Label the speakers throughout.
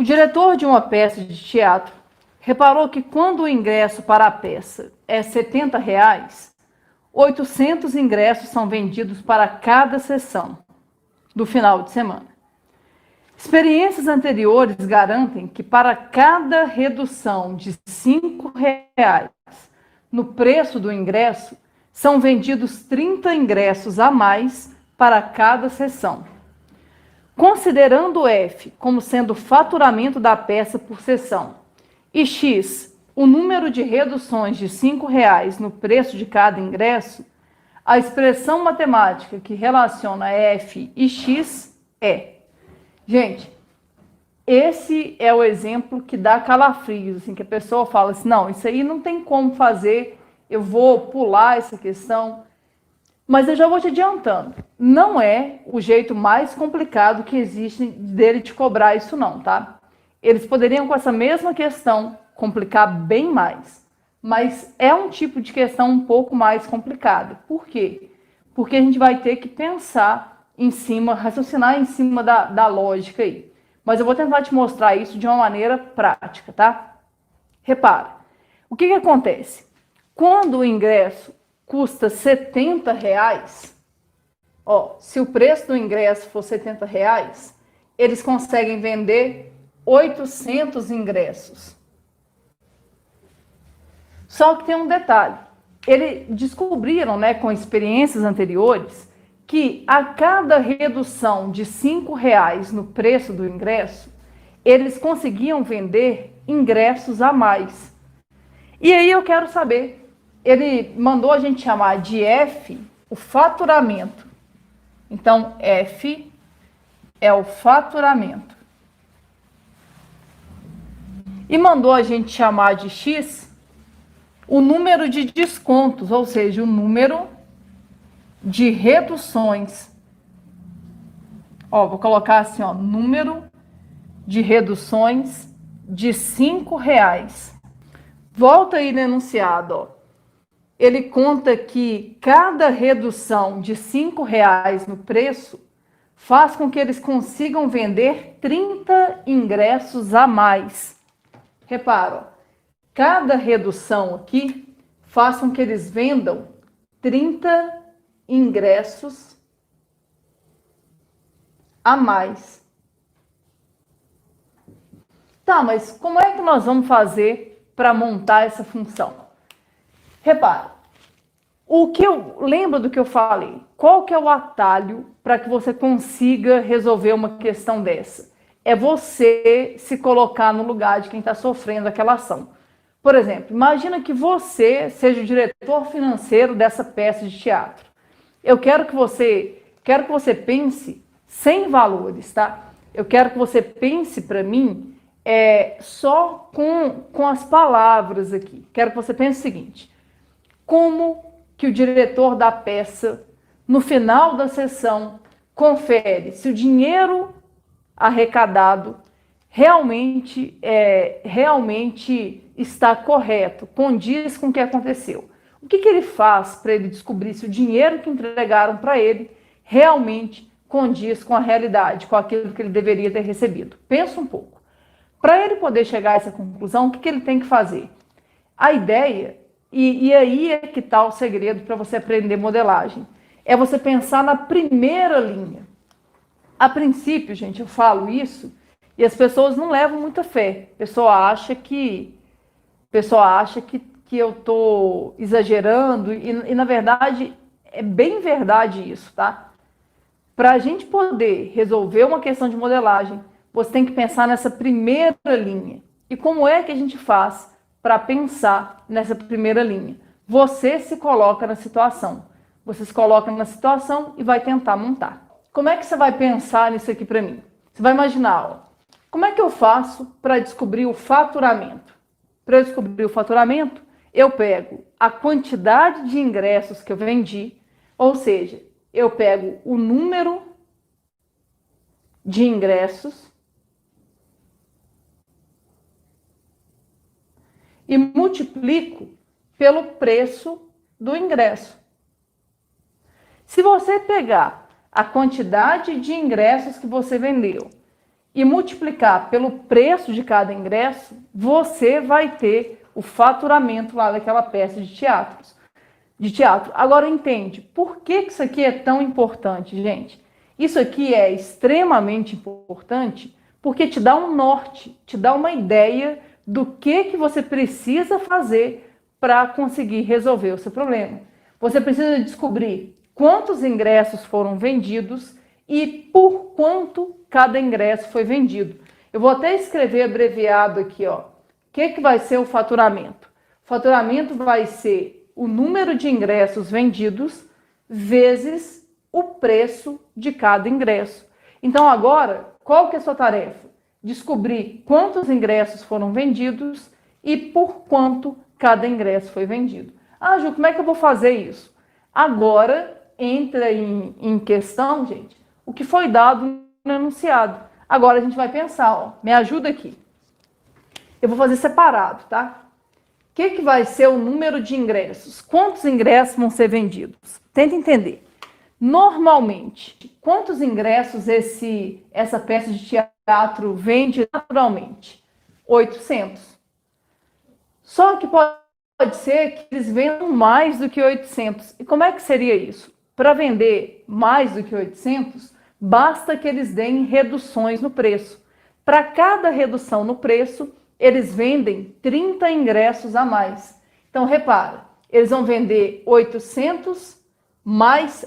Speaker 1: O diretor de uma peça de teatro reparou que quando o ingresso para a peça é R$ 70, 800 ingressos são vendidos para cada sessão do final de semana. Experiências anteriores garantem que para cada redução de R$ 5 no preço do ingresso, são vendidos 30 ingressos a mais para cada sessão. Considerando F como sendo o faturamento da peça por sessão e X o número de reduções de R$ 5 no preço de cada ingresso, a expressão matemática que relaciona F e X é... Gente, esse é o exemplo que dá calafrios, assim, que a pessoa fala assim, não, isso aí não tem como fazer, eu vou pular essa questão. Mas eu já vou te adiantando, não é o jeito mais complicado que existe dele te cobrar isso não, tá? Eles poderiam com essa mesma questão complicar bem mais, mas é um tipo de questão um pouco mais complicada. Por quê? Porque a gente vai ter que pensar em cima, raciocinar em cima da lógica aí. Mas eu vou tentar te mostrar isso de uma maneira prática, tá? Repara, o que acontece? Quando o ingresso custa R$ 70, se o preço do ingresso for R$ 70, eles conseguem vender 800 ingressos. Só que tem um detalhe. Eles descobriram, né, com experiências anteriores, que a cada redução de R$ 5 no preço do ingresso, eles conseguiam vender ingressos a mais. E aí eu quero saber, ele mandou a gente chamar de F o faturamento. Então, F é o faturamento. E mandou a gente chamar de X o número de descontos, ou seja, o número de reduções. Vou colocar assim, número de reduções de R$ 5. Volta aí no enunciado, ele conta que cada redução de R$ 5 no preço faz com que eles consigam vender 30 ingressos a mais. Repara, cada redução aqui faz com que eles vendam 30 ingressos a mais. Tá, mas como é que nós vamos fazer para montar essa função? Repara, lembra do que eu falei? Qual que é o atalho para que você consiga resolver uma questão dessa? É você se colocar no lugar de quem está sofrendo aquela ação. Por exemplo, imagina que você seja o diretor financeiro dessa peça de teatro. Eu quero que você pense sem valores, tá? Eu quero que você pense para mim só com as palavras aqui. Quero que você pense o seguinte: como que o diretor da peça, no final da sessão, confere se o dinheiro arrecadado realmente está correto, condiz com o que aconteceu? O que ele faz para ele descobrir se o dinheiro que entregaram para ele realmente condiz com a realidade, com aquilo que ele deveria ter recebido? Pensa um pouco. Para ele poder chegar a essa conclusão, o que ele tem que fazer? A ideia, e aí é que está o segredo para você aprender modelagem, é você pensar na primeira linha. A princípio, gente, eu falo isso e as pessoas não levam muita fé. A pessoa acha que eu estou exagerando e, na verdade, é bem verdade isso, tá? Para a gente poder resolver uma questão de modelagem, você tem que pensar nessa primeira linha. E como é que a gente faz para pensar nessa primeira linha? Você se coloca na situação. Você se coloca na situação e vai tentar montar. Como é que você vai pensar nisso aqui para mim? Você vai imaginar, como é que eu faço para descobrir o faturamento? Para eu descobrir o faturamento, eu pego a quantidade de ingressos que eu vendi, ou seja, eu pego o número de ingressos e multiplico pelo preço do ingresso. Se você pegar a quantidade de ingressos que você vendeu e multiplicar pelo preço de cada ingresso, você vai ter o faturamento lá daquela peça de teatro. Agora entende, por que isso aqui é tão importante, gente? Isso aqui é extremamente importante porque te dá um norte, te dá uma ideia do que você precisa fazer para conseguir resolver o seu problema. Você precisa descobrir quantos ingressos foram vendidos e por quanto cada ingresso foi vendido. Eu vou até escrever abreviado aqui, ó. O que vai ser o faturamento? O faturamento vai ser o número de ingressos vendidos vezes o preço de cada ingresso. Então agora, qual que é a sua tarefa? Descobrir quantos ingressos foram vendidos e por quanto cada ingresso foi vendido. Ah, Ju, como é que eu vou fazer isso? Agora entra em questão, gente, o que foi dado no enunciado. Agora a gente vai pensar, ó, me ajuda aqui. Eu vou fazer separado, tá? O que vai ser o número de ingressos? Quantos ingressos vão ser vendidos? Tenta entender. Normalmente, quantos ingressos essa peça de teatro vende naturalmente? 800. Só que pode ser que eles vendam mais do que 800. E como é que seria isso? Para vender mais do que 800, basta que eles deem reduções no preço. Para cada redução no preço, eles vendem 30 ingressos a mais. Então, repara, eles vão vender 800 mais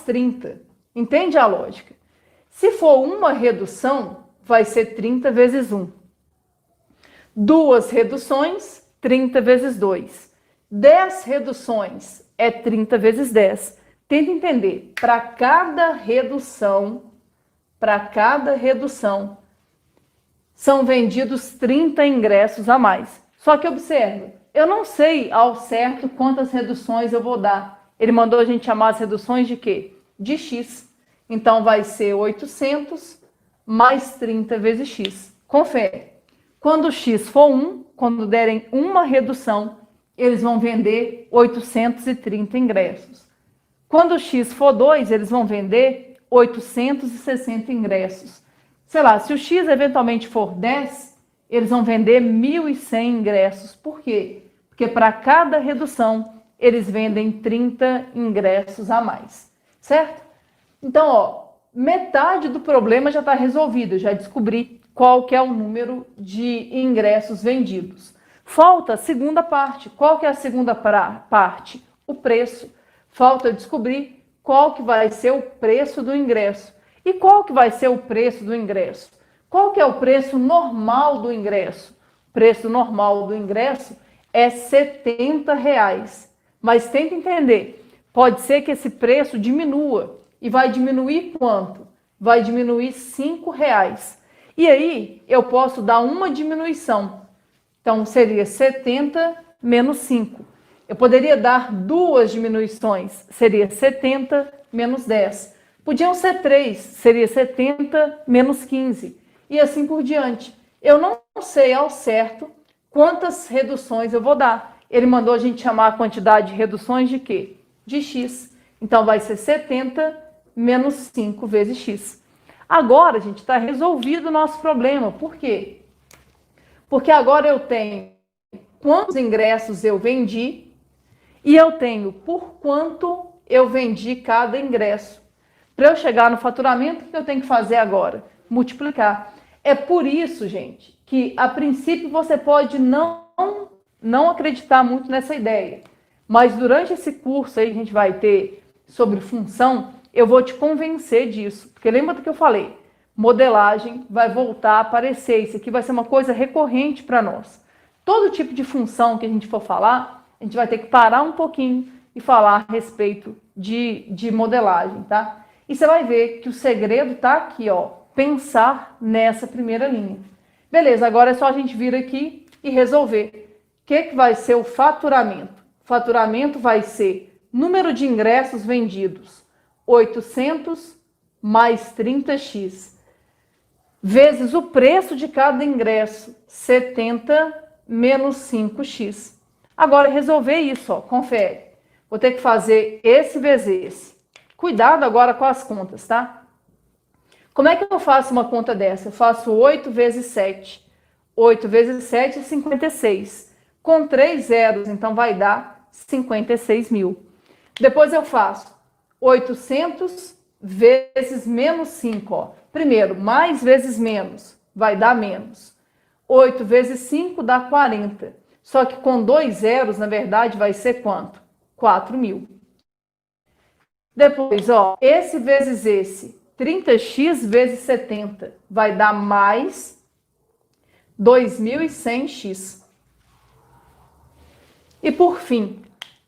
Speaker 1: 30. Entende a lógica? Se for uma redução, vai ser 30 vezes 1. Duas reduções, 30 vezes 2. 10 reduções é 30 vezes 10. Tenta entender, para cada redução, são vendidos 30 ingressos a mais. Só que observa, eu não sei ao certo quantas reduções eu vou dar. Ele mandou a gente chamar as reduções de quê? De X. Então vai ser 800 mais 30 vezes X. Confere. Quando X for 1, quando derem uma redução, eles vão vender 830 ingressos. Quando X for 2, eles vão vender 860 ingressos. Sei lá, se o X eventualmente for 10, eles vão vender 1.100 ingressos. Por quê? Porque para cada redução, eles vendem 30 ingressos a mais. Certo? Então, ó, metade do problema já está resolvido. Eu já descobri qual que é o número de ingressos vendidos. Falta a segunda parte. Qual que é a segunda parte? O preço. Falta descobrir qual que vai ser o preço do ingresso. E qual que vai ser o preço do ingresso? Qual que é o preço normal do ingresso? O preço normal do ingresso é R$70. Mas tenta entender, pode ser que esse preço diminua. E vai diminuir quanto? Vai diminuir R$5. E aí, eu posso dar uma diminuição. Então, seria 70 menos 5. Eu poderia dar duas diminuições. Seria 70 menos 10. Podiam ser 3. Seria 70 menos 15. E assim por diante. Eu não sei ao certo quantas reduções eu vou dar. Ele mandou a gente chamar a quantidade de reduções de quê? De X. Então, vai ser 70 menos 5 vezes X. Agora, gente, está resolvido o nosso problema. Por quê? Porque agora eu tenho quantos ingressos eu vendi e eu tenho por quanto eu vendi cada ingresso. Para eu chegar no faturamento, o que eu tenho que fazer agora? Multiplicar. É por isso, gente, que a princípio você pode não acreditar muito nessa ideia. Mas durante esse curso aí que a gente vai ter sobre função, eu vou te convencer disso. Porque lembra do que eu falei? Modelagem vai voltar a aparecer. Isso aqui vai ser uma coisa recorrente para nós. Todo tipo de função que a gente for falar, a gente vai ter que parar um pouquinho e falar a respeito de modelagem, tá? E você vai ver que o segredo tá aqui, ó. Pensar nessa primeira linha. Beleza, agora é só a gente vir aqui e resolver. O que vai ser o faturamento? O faturamento vai ser número de ingressos vendidos. 800 mais 30x, vezes o preço de cada ingresso, 70 menos 5x. Agora, resolver isso, ó, confere. Vou ter que fazer esse vezes esse. Cuidado agora com as contas, tá? Como é que eu faço uma conta dessa? Eu faço 8 vezes 7. 8 vezes 7 é 56. Com 3 zeros, então vai dar 56 mil. Depois eu faço 800 vezes menos 5. Ó. Primeiro, mais vezes menos, vai dar menos. 8 vezes 5 dá 40. Só que com 2 zeros, na verdade, vai ser quanto? 4 mil. Depois, ó, esse vezes esse, 30x vezes 70, vai dar mais 2.100x. E por fim,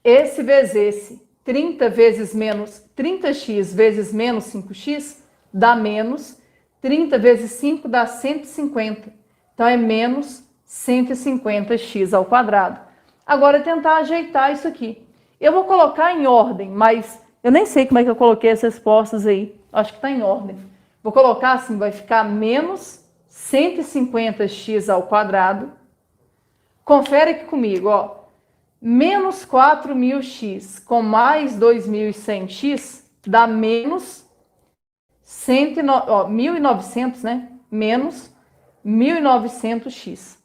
Speaker 1: esse vezes esse, 30 vezes menos 30x vezes menos 5x, dá menos 30 vezes 5 dá 150. Então, é menos 150x ao quadrado. Agora, tentar ajeitar isso aqui. Eu vou colocar em ordem, mas eu nem sei como é que eu coloquei essas respostas aí. Acho que está em ordem. Vou colocar assim, vai ficar menos 150x ao quadrado. Confere aqui comigo, ó. Menos 4.000x com mais 2.100x dá menos 1.900, né? Menos 1.900x.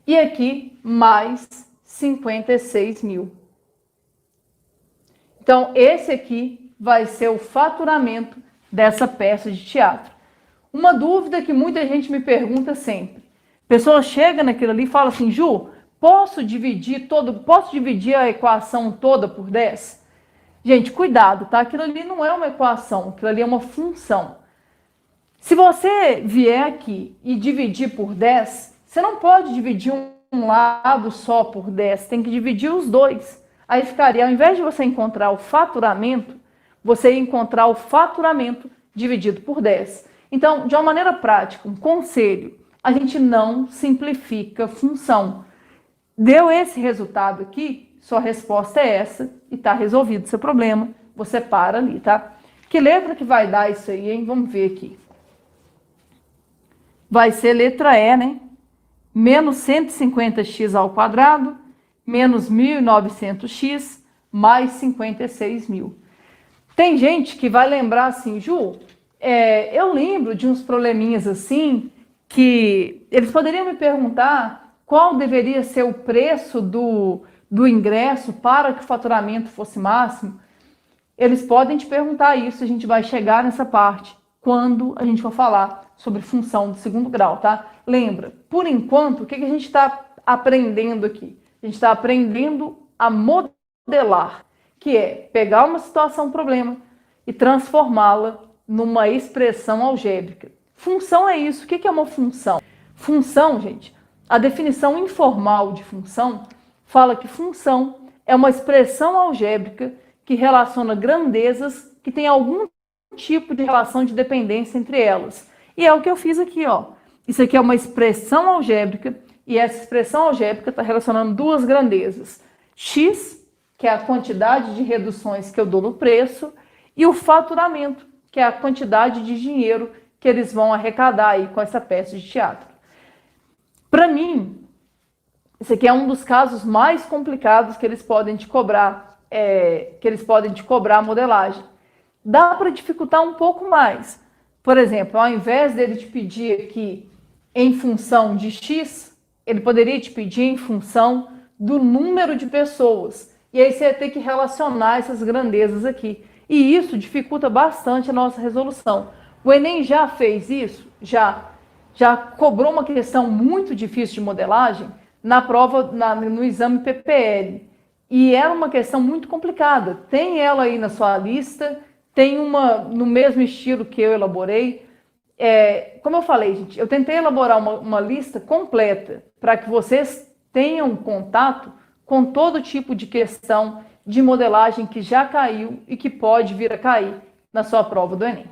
Speaker 1: E aqui, mais 56 mil. Então, esse aqui vai ser o faturamento dessa peça de teatro. Uma dúvida que muita gente me pergunta sempre. A pessoa chega naquilo ali e fala assim, Ju, posso dividir a equação toda por 10? Gente, cuidado, tá? Aquilo ali não é uma equação, aquilo ali é uma função. Se você vier aqui e dividir por 10, você não pode dividir um lado só por 10, tem que dividir os dois. Aí ficaria, ao invés de você encontrar o faturamento, você ia encontrar o faturamento dividido por 10. Então, de uma maneira prática, um conselho, a gente não simplifica função. Deu esse resultado aqui, sua resposta é essa e está resolvido o seu problema. Você para ali, tá? Que letra que vai dar isso aí, hein? Vamos ver aqui. Vai ser letra E, né? Menos 150x ao quadrado, menos 1.900x, mais 56 mil. Tem gente que vai lembrar assim, Ju, eu lembro de uns probleminhas assim, que eles poderiam me perguntar qual deveria ser o preço do ingresso para que o faturamento fosse máximo. Eles podem te perguntar isso, a gente vai chegar nessa parte quando a gente for falar sobre função de segundo grau, tá? Lembra, por enquanto, o que a gente está aprendendo aqui? A gente está aprendendo a modelar, que é pegar uma situação, problema, e transformá-la numa expressão algébrica. Função é isso. O que é uma função? Função, gente, a definição informal de função fala que função é uma expressão algébrica que relaciona grandezas que tem algum tipo de relação de dependência entre elas. E é o que eu fiz aqui, ó. Isso aqui é uma expressão algébrica e essa expressão algébrica está relacionando duas grandezas. X, que é a quantidade de reduções que eu dou no preço, e o faturamento, que é a quantidade de dinheiro que eles vão arrecadar aí com essa peça de teatro. Para mim, esse aqui é um dos casos mais complicados que eles podem te cobrar, a modelagem. Dá para dificultar um pouco mais. Por exemplo, ao invés dele te pedir aqui em função de X, ele poderia te pedir em função do número de pessoas. E aí você ia ter que relacionar essas grandezas aqui. E isso dificulta bastante a nossa resolução. O Enem já fez isso? Já cobrou uma questão muito difícil de modelagem na prova, no exame PPL. E era uma questão muito complicada. Tem ela aí na sua lista, tem uma no mesmo estilo que eu elaborei. Como eu falei, gente, eu tentei elaborar uma lista completa para que vocês tenham contato com todo tipo de questão de modelagem que já caiu e que pode vir a cair na sua prova do Enem.